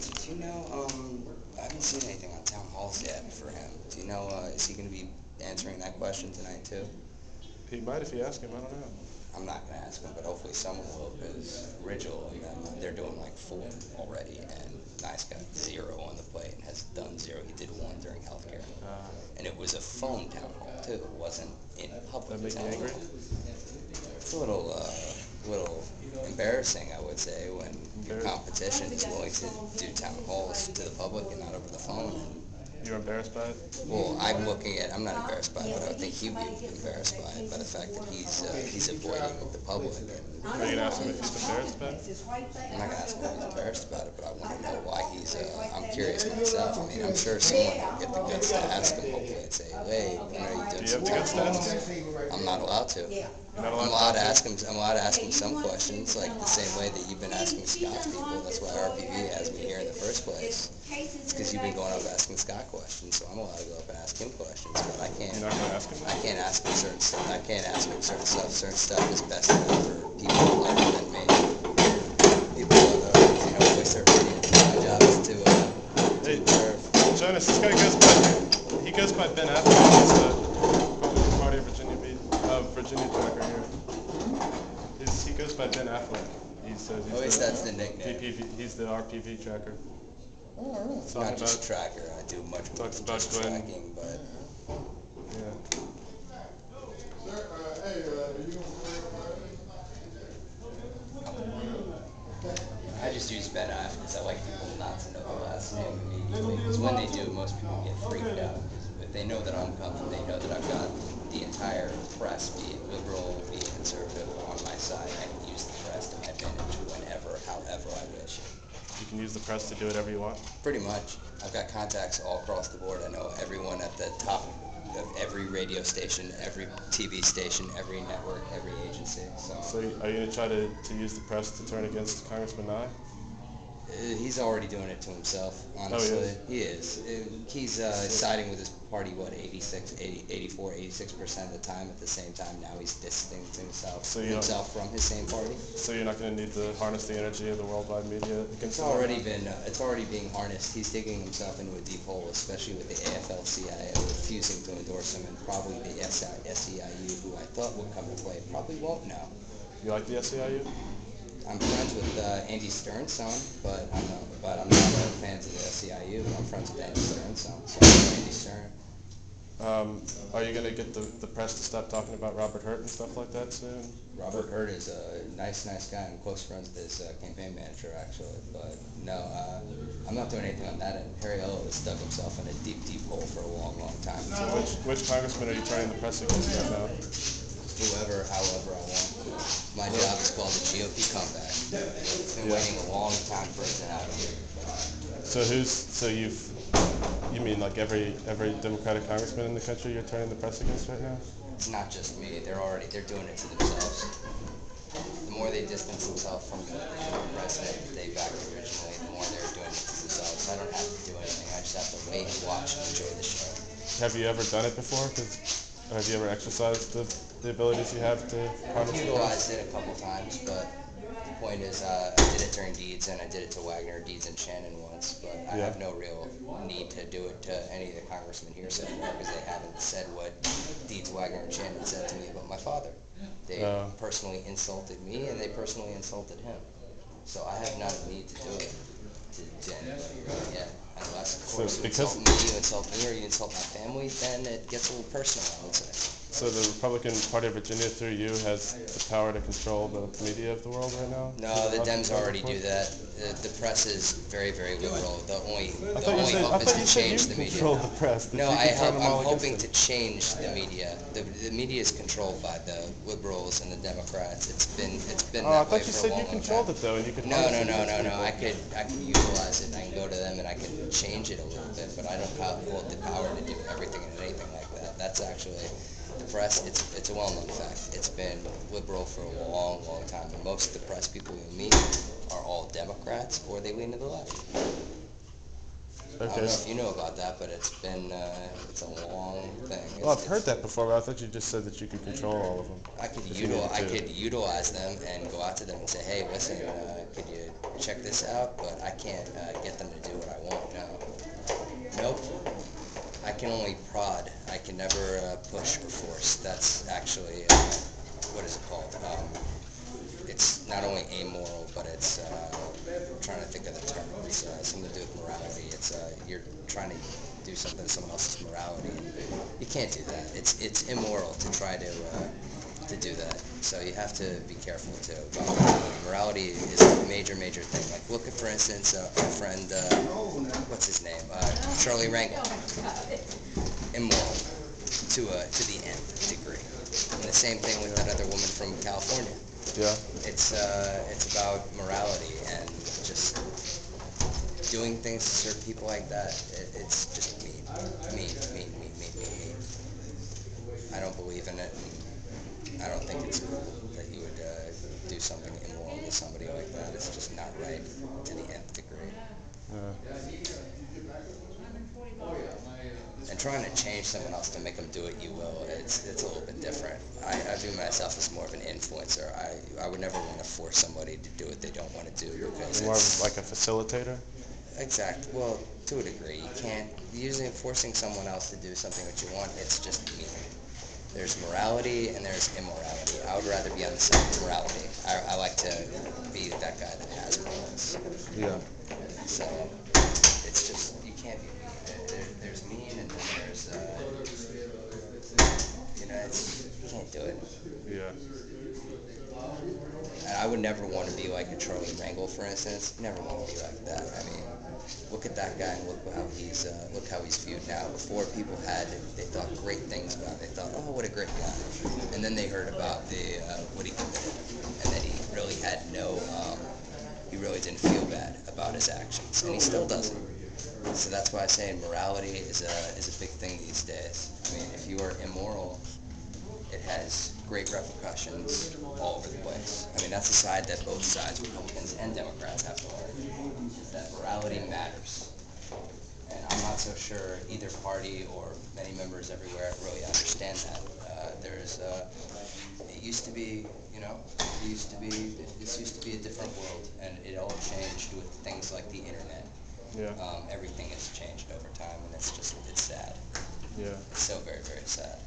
Nancy, do you know, I haven't seen anything on town halls yet for him. Do you know, is he going to be answering that question tonight too? He might if you ask him, I don't know. I'm not going to ask him, but hopefully someone will, because Rigell and them, they're doing like 4 already, and Nice got 0 on the plate and has done 0. He did 1 during healthcare. And it was a phone town hall too. It wasn't in public. That make you angry? It's a little embarrassing, I would say, when your competition is willing to do town halls to the public and not over the phone. You're embarrassed by it? Well, I'm not embarrassed by it, but I would think he'd be embarrassed by it, by the fact that he's avoiding the public. Are you going to ask him if he's embarrassed about it? I'm not going to ask him if he's embarrassed about it, but I want to know why he's, I'm curious myself. I mean, I'm sure someone will get the guts to ask him, hopefully, and say, hey, when are you doing some town halls? I'm not allowed to. I'm allowed to ask him some questions, like the same way that you've been asking Scott's people. That's why RPV has me here in the first place. It's because you've been going up asking Scott questions, so I'm allowed to go up and ask him questions. But I can't. You're not going to ask him? I can't ask him certain stuff. I can't ask him certain stuff. Certain stuff is best known for people other than me. People that voice their opinions. My job is to observe. Jonas, this guy goes by Ben Affleck. He's the Republican Party of Virginia Tracker here. He goes by Ben Affleck. He says he's that's the nickname. He's the RPV Tracker. Oh, really? It's not just tracker. I do much more than just tracking, but yeah. I just use Ben Affleck because I like people not to know the last name immediately. Because when they do, most people get freaked out. If they know that I'm coming, they know that I've got the entire press, be it liberal, be it conservative, on my side. I can use the press to my advantage whenever, however I wish. You can use the press to do whatever you want? Pretty much. I've got contacts all across the board. I know everyone at the top of every radio station, every TV station, every network, every agency. So are you going to try to use the press to turn against Congressman Nye? He's already doing it to himself, honestly. Oh, he is. He's siding with his party, 84, 86% of the time. At the same time, now he's distancing himself from his same party. So you're not going to need to harness the energy of the worldwide media against It's already being harnessed. He's digging himself into a deep hole, especially with the AFL-CIO refusing to endorse him, and probably the SEIU, who I thought would come to play, probably won't now. You like the SEIU? I'm friends with Andy Stern's son, but I'm not a fan of the SEIU. But I'm friends with Andy Stern's son, so I know Andy Stern. Are you going to get the press to stop talking about Robert Hurt and stuff like that soon? Robert Hurt is a nice guy. I'm close friends with his campaign manager, actually. But no, I'm not doing anything on that end. Harry Olo has dug himself in a deep hole for a long time. So which congressman are you turning the press against right now? Whoever, however I want. My job is called the GOP comeback. I've been waiting a long time for it to happen. You mean like every Democratic congressman in the country you're turning the press against right now? It's not just me. They're doing it to themselves. The more they distance themselves from the president that they backed originally, the more they're doing it to themselves. I don't have to do anything. I just have to wait, watch, and enjoy the show. Have you ever done it before? Have you ever exercised the abilities you have to harness the press? I've utilized it a couple times, but the point is I did it during Deeds, and I did it to Wagner, Deeds, and Shannon once, but I have no real need to do it to any of the congressmen here so far, because they haven't said what Deeds, Wagner, and Shannon said to me about my father. They personally insulted me, and they personally insulted him. So I have not a need to do it to anybody really yet. Unless, of course, you insult me, or you insult my family, then it gets a little personal, I would say. So the Republican Party of Virginia, through you, has the power to control the media of the world right now? No, the Dems already do that. The press is very liberal. The only hope is to change the media. The press. No, I'm hoping to change the media. The media is controlled by the liberals and the Democrats. It's been that way for a long time. I thought you said you controlled it though, and you could. No. I could utilize it, and I can go to them, and I can change it a little bit. But I don't hold the power to do everything and anything like that. That's actually. The press, it's a well-known fact. It's been liberal for a long time, and most of the press people we meet are all Democrats, or they lean to the left. I don't know if you know about that, but it's been it's a long thing. Well, I've heard that before, but I thought you just said that you could control all of them. I could utilize them and go out to them and say, hey, listen, could you check this out? But I can't get them to do what I want. No. Nope. I can only prod. I can never push or force. That's actually what is it called? It's not only amoral, but it's I'm trying to think of the term. It's something to do with morality. It's you're trying to do something to someone else's morality. You can't do that. It's immoral to try to do that. So you have to be careful too. Morality is a major thing. Like look at, for instance, our friend, what's his name, Charlie Rangel. Immoral to the nth degree. And the same thing with that other woman from California. Yeah. It's about morality and just doing things to certain people like that. It's just mean. I don't believe in it, and I don't think it's cool that you would do something immoral to somebody like that. It's just not right to the nth degree. And trying to change someone else to make them do it, you will. It's a little bit different. I view myself as more of an influencer. I would never want to force somebody to do what they don't want to do because more of like a facilitator. Exactly. Well, to a degree, you can't forcing someone else to do something that you want. It's just mean. There's morality and there's immorality. I would rather be on the side of morality. I like to be that guy that has morals. Yeah. So it's just you can't be mean. There's mean and then there's you can't do it. Yeah. And I would never want to be like a Charlie Rangel, for instance. Never want to be like that. I mean, look at that guy and look how he's viewed now. Before, people they thought great things about him. They thought, oh, what a great guy. And then they heard about what he committed, and then he really had he really didn't feel bad about his actions, and he still doesn't. So that's why I say morality is a big thing these days. I mean, if you are immoral, it has great repercussions all over the place. I mean, that's the side that both sides, Republicans and Democrats, have to learn, is that morality matters. And I'm not so sure either party or many members everywhere really understand that. It used to be, this used to be a different world, and it all changed with things like the internet. Yeah. Everything has changed over time, and it's sad. Yeah. It's so very, very sad.